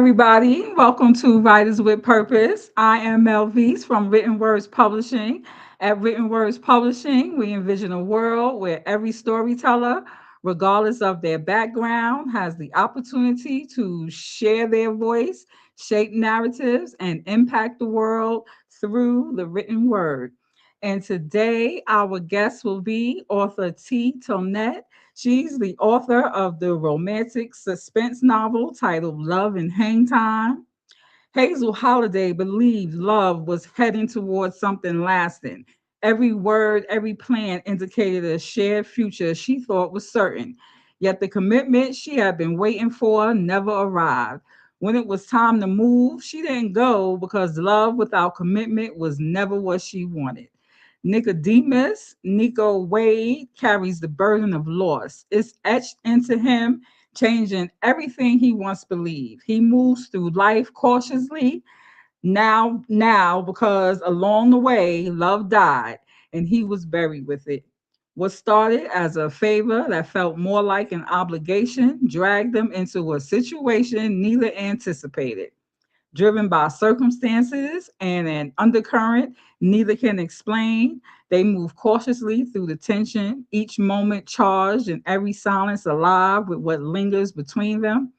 everybody. Welcome to Writers with Purpose. I am Melvese from Written Words Publishing. At Written Words Publishing, we envision a world where every storyteller, regardless of their background, has the opportunity to share their voice, shape narratives, and impact the world through the written word. And today, our guest will be author T. Tonette. She's the author of the romantic suspense novel titled Love in Hangtime. Hazel Holiday believed love was heading towards something lasting. Every word, every plan indicated a shared future she thought was certain. Yet the commitment she had been waiting for never arrived. When it was time to move, she didn't go because love without commitment was never what she wanted. Nico Wade, carries the burden of loss. It's etched into him, changing everything he once believed. He moves through life cautiously now, because along the way, love died and he was buried with it. What started as a favor that felt more like an obligation dragged them into a situation neither anticipated, driven by circumstances and an undercurrent neither can explain. They move cautiously through the tension, each moment charged and every silence alive with what lingers between them.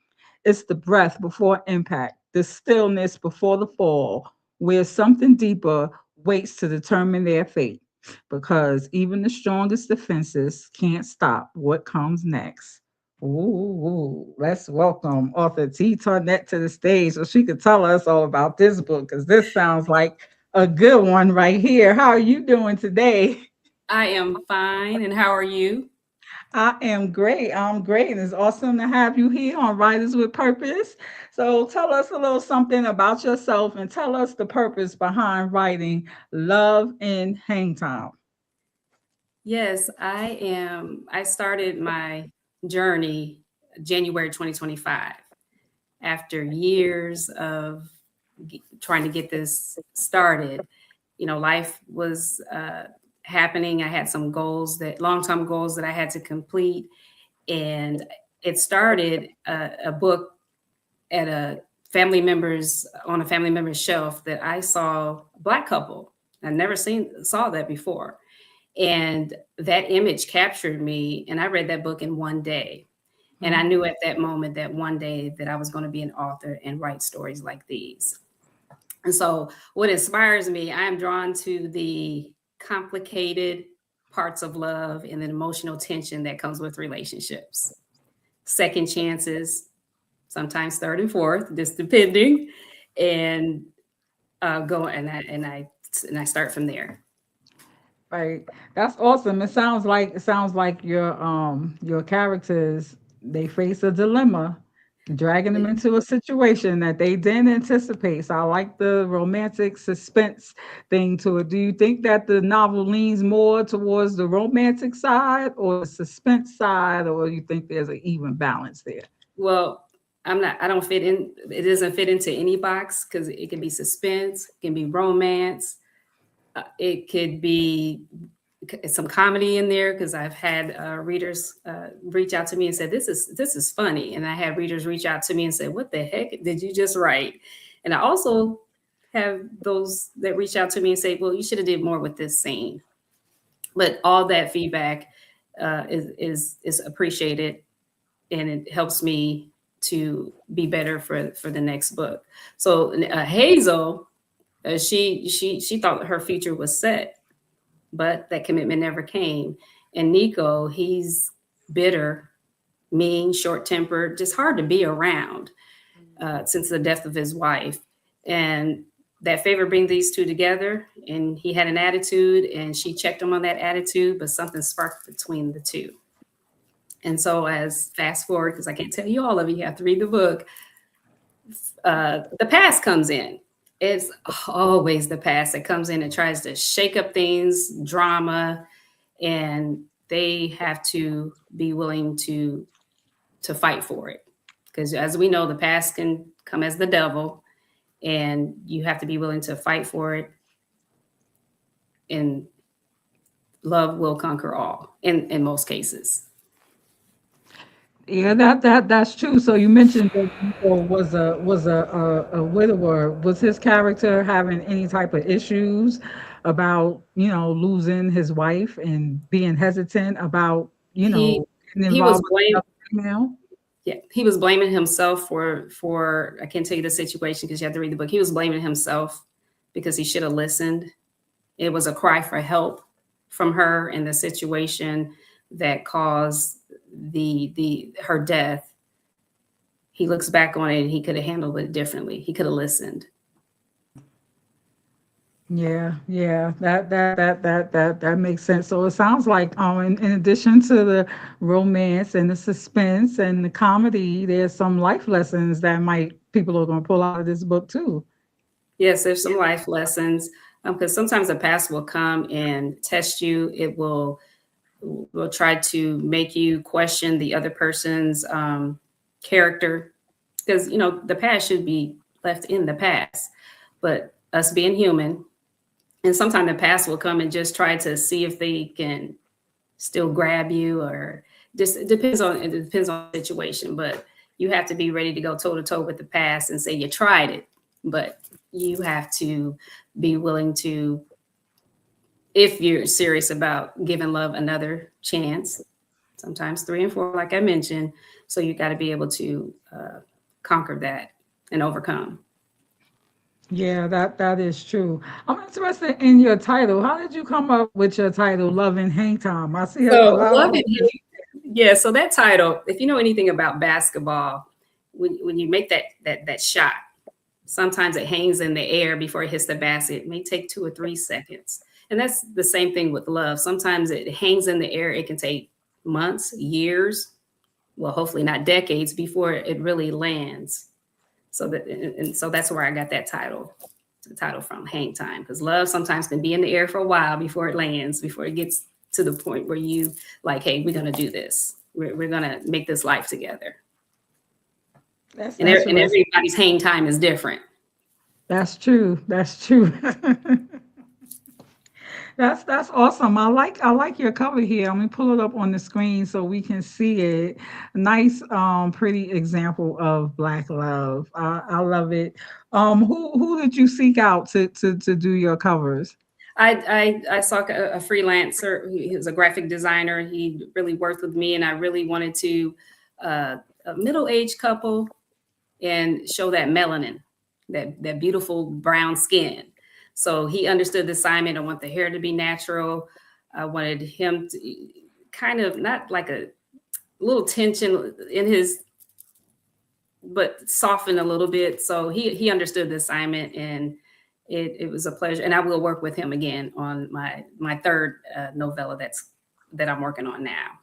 It's the breath before impact, the stillness before the fall, where something deeper waits to determine their fate. Because even the strongest defenses can't stop what comes next. Ooh, let's welcome author T. Tonette to the stage so she could tell us all about this book because this sounds like a good one right here. How are you doing today? I am fine. And how are you? I am great. I'm great. And it's awesome to have you here on Writers with Purpose. So tell us a little something about yourself and tell us the purpose behind writing Love in Hangtime. Yes, I am. I started my journey January 2025 after years of trying to get this started. Life was happening. I had some long-term goals that I had to complete. And it started a book at on a family member's shelf that I saw a Black couple. I never saw that before. And that image captured me. And I read that book in one day. And I Mhm. knew at that moment that one day that I was going to be an author and write stories like these. And so what inspires me, I am drawn to the complicated parts of love and the emotional tension that comes with relationships. Second chances, sometimes third and fourth, just depending. And go and I start from there. Right. That's awesome. It sounds like your characters they face a dilemma, dragging them into a situation that they didn't anticipate. So I like the romantic suspense thing to it. Do you think that the novel leans more towards the romantic side or the suspense side, or you think there's an even balance there? Well, I don't fit in. It doesn't fit into any box because it can be suspense, it can be romance, it could be some comedy in there because I've had readers reach out to me and said this is funny, and I had readers reach out to me and say, "What the heck did you just write?" And I also have those that reach out to me and say, "Well, you should have did more with this scene." But all that feedback is appreciated, and it helps me to be better for the next book. So Hazel, she thought her future was set, but that commitment never came. And Nico, he's bitter, mean, short tempered, just hard to be around since the death of his wife. And that favor bring these two together. And he had an attitude, and she checked him on that attitude, but something sparked between the two. And so, as fast forward, because I can't tell you all of it, you have to read the book. The past comes in. It's always the past that comes in and tries to shake up things, drama, and they have to be willing to fight for it. Because as we know, the past can come as the devil, and you have to be willing to fight for it. And love will conquer all in most cases. Yeah, that's true. So you mentioned that Nico was a widower. Was his character having any type of issues about, losing his wife and being hesitant about, He getting he was involved with blamed. another female? Yeah, he was blaming himself for I can't tell you the situation because you have to read the book. He was blaming himself because he should have listened. It was a cry for help from her in the situation that caused the her death. He looks back on it and he could have handled it differently. He could have listened. Yeah, yeah, that makes sense. So it sounds like, in addition to the romance and the suspense and the comedy, there's some life lessons that might people are going to pull out of this book too. Yes, there's some life lessons because sometimes the past will come and test you. It will try to make you question the other person's character because the past should be left in the past, but us being human, and sometimes the past will come and just try to see if they can still grab you, or just it depends on the situation. But you have to be ready to go toe to toe with the past and say you tried it, but you have to be willing to, if you're serious about giving love another chance, sometimes three and four, like I mentioned. So you got to be able to conquer that and overcome. Yeah, that is true. I'm interested in your title. How did you come up with your title, Love and Hang Time? I see a So lot of love it. authors. Yeah. So that title, if you know anything about basketball, when you make that shot, sometimes it hangs in the air before it hits the basket. It may take 2 or 3 seconds. And that's the same thing with love. Sometimes it hangs in the air. It can take months, years, well, hopefully not decades before it really lands. So that's where I got that title, the title from Hang Time, because love sometimes can be in the air for a while before it lands, before it gets to the point where you like, hey, we're gonna do this. We're gonna make this life together. That's And interesting. everybody's hang time is different. That's true. That's true. That's awesome. I like your cover here. Let me pull it up on the screen so we can see it. Nice, pretty example of black love. I love it. Who did you seek out to do your covers? I saw a freelancer. He was a graphic designer. He really worked with me, and I really wanted to a middle aged couple and show that melanin, that beautiful brown skin. So he understood the assignment. I want the hair to be natural. I wanted him to kind of not like a little tension in his, but soften a little bit. So he understood the assignment, and it was a pleasure. And I will work with him again on my third novella that I'm working on now.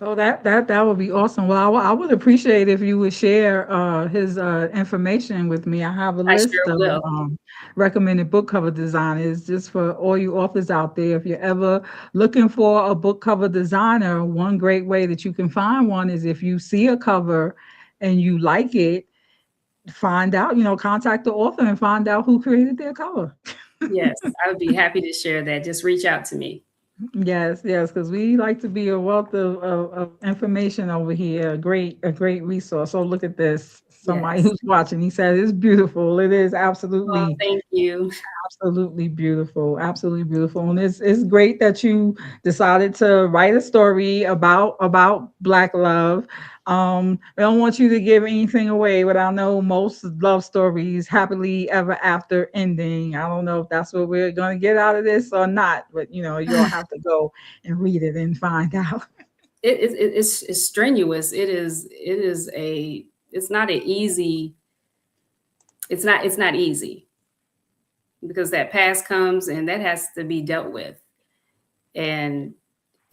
Oh, that would be awesome. Well, I would appreciate if you would share his information with me. I have a I list sure of will. recommended book cover designers just for all you authors out there. If you're ever looking for a book cover designer, one great way that you can find one is if you see a cover and you like it, find out, contact the author and find out who created their cover. Yes, I would be happy to share that. Just reach out to me. Yes, yes, because we like to be a wealth of information over here. A great resource. So look at this. Somebody Yes. who's watching, he said it's beautiful. It is Oh, absolutely, thank you. absolutely beautiful. Absolutely beautiful. And it's great that you decided to write a story about Black love. I don't want you to give anything away, but I know most love stories happily ever after ending. I don't know if that's what we're gonna get out of this or not, but you'll have to go and read it and find out. It's strenuous. It's not an easy. It's not easy because that past comes and that has to be dealt with, and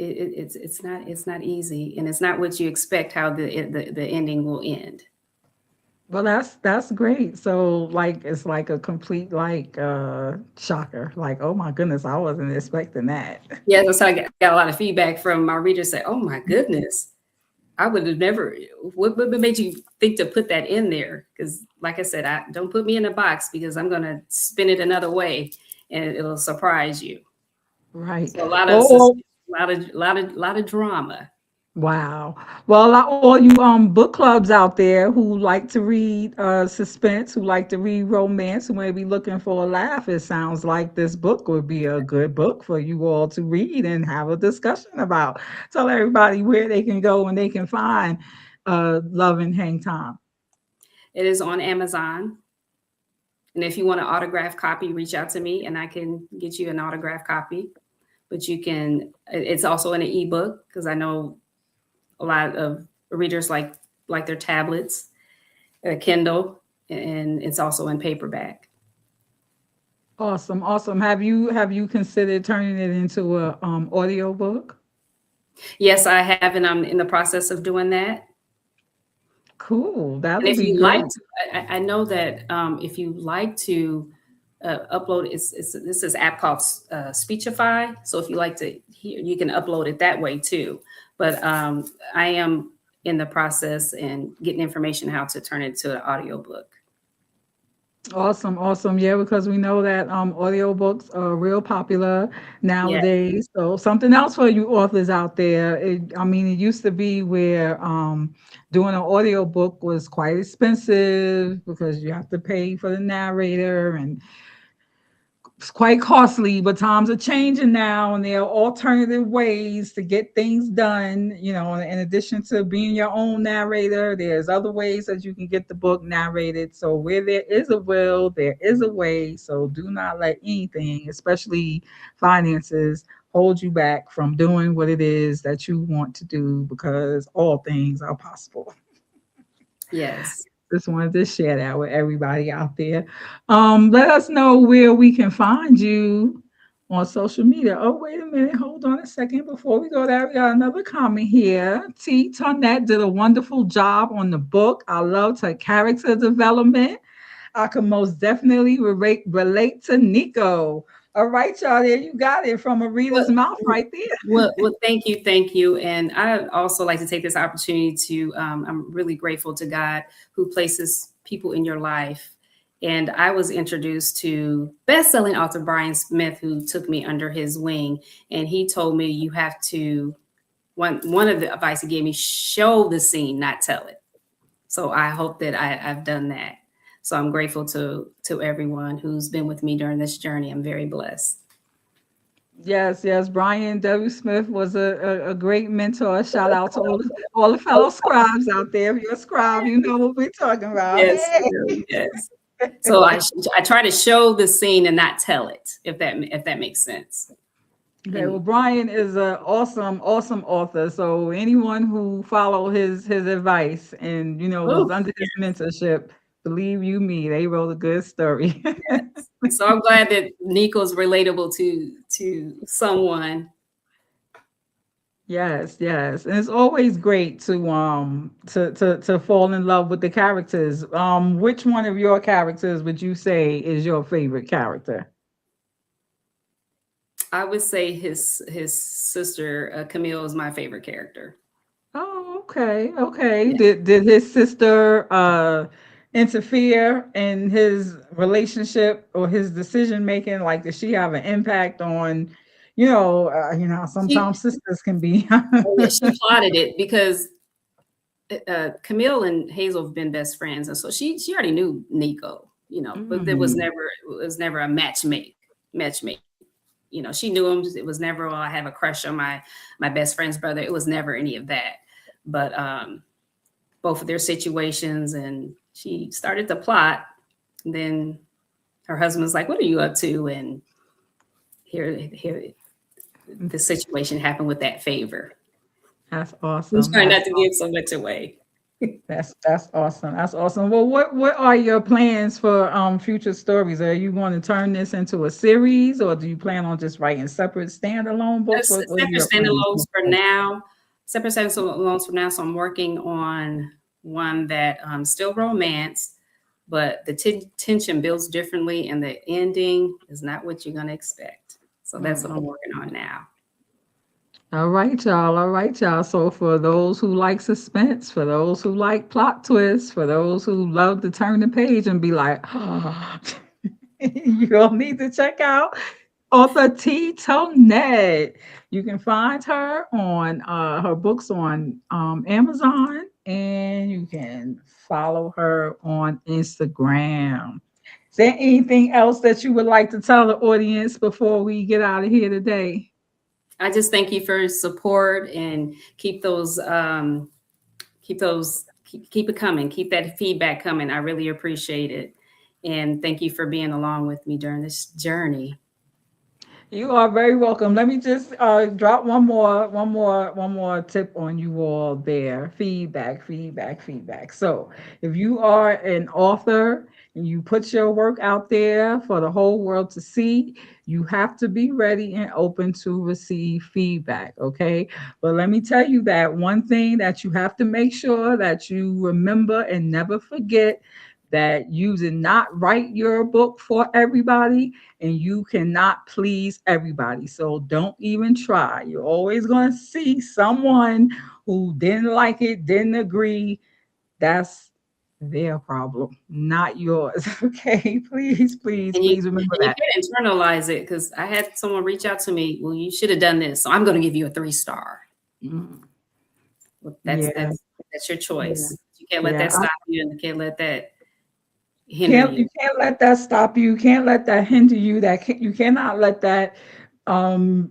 it's not easy, and it's not what you expect how the ending will end. Well, that's great. So like it's like a complete like shocker. Like, oh my goodness, I wasn't expecting that. Yeah, so I got a lot of feedback from my readers say, "Oh my goodness, I would have never. What made you think to put that in there?" Because, like I said, I don't put me in a box because I'm gonna spin it another way, and it'll surprise you. Right. So a lot of Or suspense, a lot of drama. Wow. Well, all you book clubs out there who like to read suspense, who like to read romance, who may be looking for a laugh, it sounds like this book would be a good book for you all to read and have a discussion about. Tell everybody where they can go and they can find Love and Hang Time. It is on Amazon. And if you want an autographed copy, reach out to me and I can get you an autographed copy. But you can, it's also in an ebook because I know a lot of readers like their tablets, Kindle, and it's also in paperback. Awesome, awesome. Have you considered turning it into a audio book? Yes, I have, and I'm in the process of doing that. Cool. And That'll if be you like great. to, I know that if you like to upload, this is app called Speechify. So if you like to hear, you can upload it that way too. But I am in the process and getting information how to turn it to an audio book. Awesome, awesome. Yeah, because we know that audiobooks are real popular Yeah. nowadays. So something else for you authors out there. I mean, it used to be where doing an audiobook was quite expensive because you have to pay for the narrator and it's quite costly, but times are changing now, and there are alternative ways to get things done. You know, in addition to being your own narrator, there's other ways that you can get the book narrated. So, where there is a will, there is a way. So, do not let anything, especially finances, hold you back from doing what it is that you want to do because all things are possible. Yes. Just wanted to share that with everybody out there. Let us know where we can find you on social media. Oh, wait a minute. Hold on a second. Before we go there, we got another comment here. T. Tonette did a wonderful job on the book. I loved her character development. I can most definitely relate to Nico. All right, y'all. There you got it from a reader's Well, mouth right there. well, thank you, and I also like to take this opportunity to. I'm really grateful to God who places people in your life, and I was introduced to best-selling author Brian Smith, who took me under his wing, and he told me you have to. One of the advice he gave me: show the scene, not tell it. So I hope that I've done that. So I'm grateful to everyone who's been with me during this journey. I'm very blessed. Yes, yes. Brian W. Smith was a great mentor. Shout out to all the fellow scribes out there. If you're a scribe, you know what we're talking about. Yes, Hey. yes. So I try to show the scene and not tell it, if that makes sense. Okay, well, And Brian is an awesome, awesome author. So anyone who follow his advice and was oh, under his mentorship, believe you me, they wrote a good story. yes. So I'm glad that Nico's relatable to someone. Yes, yes. And it's always great to fall in love with the characters. Which one of your characters would you say is your favorite character? I would say his sister Camille is my favorite character. Oh, okay. Okay. Yeah. Did his sister interfere in his relationship or his decision making? Like, did she have an impact on, She sometimes sisters can be. oh yeah, she plotted it because Camille and Hazel have been best friends, and so she already knew Nico, but Mm. it was never a matchmake. She knew him. It was never, well, I have a crush on my best friend's brother. It was never any of that. But both of their situations, and she started to plot. And then her husband was like, "What are you up to?" And here, the situation happened with that favor. That's I'm awesome. trying not to give so much away. That's awesome. That's awesome. Well, what are your plans for future stories? Are you going to turn this into a series, or do you plan on just writing separate standalone books? What are Separate your plans? standalones for now. Separate standalones for now. So I'm working on one that still romance, but the tension builds differently, and the ending is not what you're going to expect. So that's what Mm. I'm working on now. All right, y'all. All right, y'all. So for those who like suspense, for those who like plot twists, for those who love to turn the page and be like, oh, you'll need to check out Author T. Tonette. You can find her on her books on Amazon, and you can follow her on Instagram. Is there anything else that you would like to tell the audience before we get out of here today? I just thank you for your support and keep it coming. Keep that feedback coming. I really appreciate it. And thank you for being along with me during this journey. You are very welcome. Let me just drop one more tip on you all there. Feedback, feedback, feedback. So, if you are an author and you put your work out there for the whole world to see, you have to be ready and open to receive feedback. Okay. But let me tell you that one thing that you have to make sure that you remember and never forget, that you did not write your book for everybody, and you cannot please everybody. So don't even try. You're always going to see someone who didn't like it, didn't agree. That's their problem, not yours. Okay. Please, please, And you please remember and you that. can internalize it because I had someone reach out to me. Well, you should have done this, so I'm going to give you a 3 star. Mm, Well, yeah. that's your Yeah. choice. You can't let Yeah. that stop you, and you can't let that hinder You you. can't let that stop you. You can't let that hinder you. You cannot let that um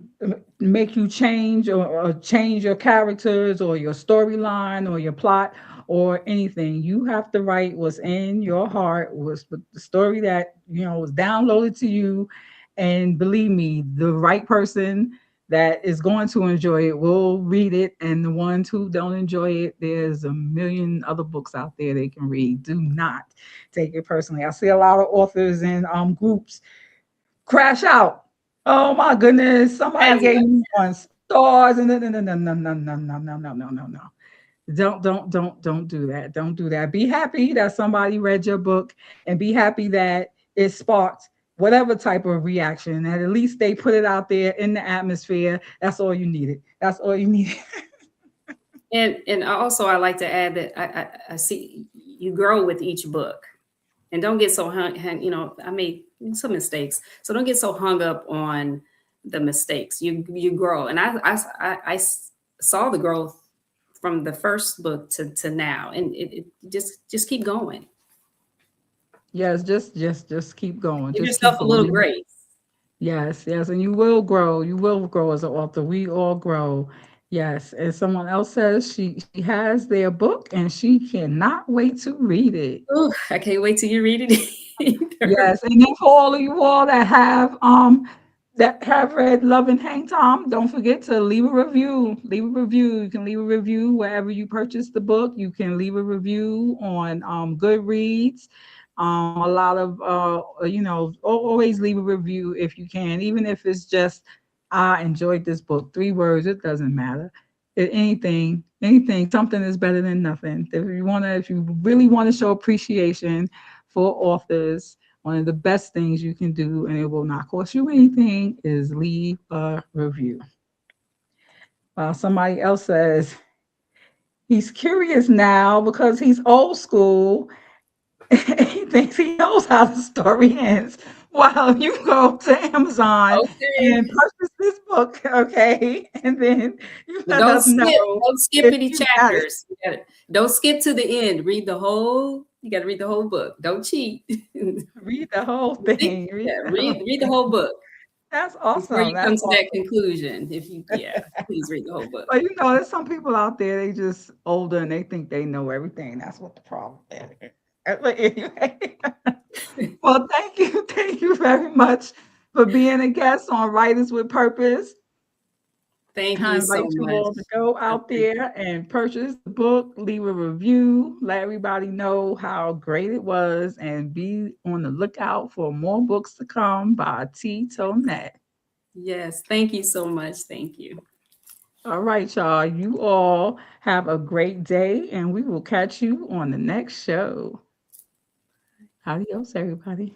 make you change, or change your characters or your storyline or your plot or anything. You have to write what's in your heart, was the story that was downloaded to you. And believe me, the right person that is going to enjoy it will read it, and the ones who don't enjoy it, there's a million other books out there they can read. Do not take it personally. I see a lot of authors in groups crash out. Oh my goodness, somebody As gave me 1 stars, and no, no, no, no, no, no, no, no, no, no, no, no, no. Don't do that. Don't do that. Be happy that somebody read your book, and be happy that it sparked whatever type of reaction. And at least they put it out there in the atmosphere. That's all you needed. That's all you needed. and also I like to add that I see you grow with each book, and don't get so I made some mistakes, so don't get so hung up on the mistakes. You grow, and saw the growth from the first book to now, and it just keep going. Yes, just keep going. Give Just keep yourself a little going. grace. Yes, yes, and you will grow. You will grow as an author. We all grow. Yes, and someone else says she has their book and she cannot wait to read it. Ooh, I can't wait till you read it either. Yes, and then for all of you all that have read Love and Hang Time, don't forget to leave a review. Leave a review. You can leave a review wherever you purchase the book. You can leave a review on Goodreads. A lot of always leave a review if you can, even if it's just I enjoyed this book. 3 words, it doesn't matter. Anything, something is better than nothing. If you really want to show appreciation for authors, one of the best things you can do, and it will not cost you anything, is leave a review. Somebody else says he's curious now because he's old school. He thinks he knows how the story ends. Well, you go to Amazon Okay. and purchase this book, okay? And then you But let us know don't skip if any you got it. chapters. Don't skip to the end. You gotta read the whole book. Don't cheat. Read the whole thing. Read the whole Read the thing. whole book That's before awesome. you come That's to that awesome. conclusion. Please read the whole book. But there's some people out there, they just older and they think they know everything. That's what the problem is. But anyway, well, thank you very much for being a guest on Writers with Purpose. Thank I you so invite you much. all to go I out appreciate there and purchase the book, leave a review, let everybody know how great it was, and be on the lookout for more books to come by T. Tonette. Yes, thank you so much. Thank you. All right, y'all. You all have a great day, and we will catch you on the next show. Adios, everybody.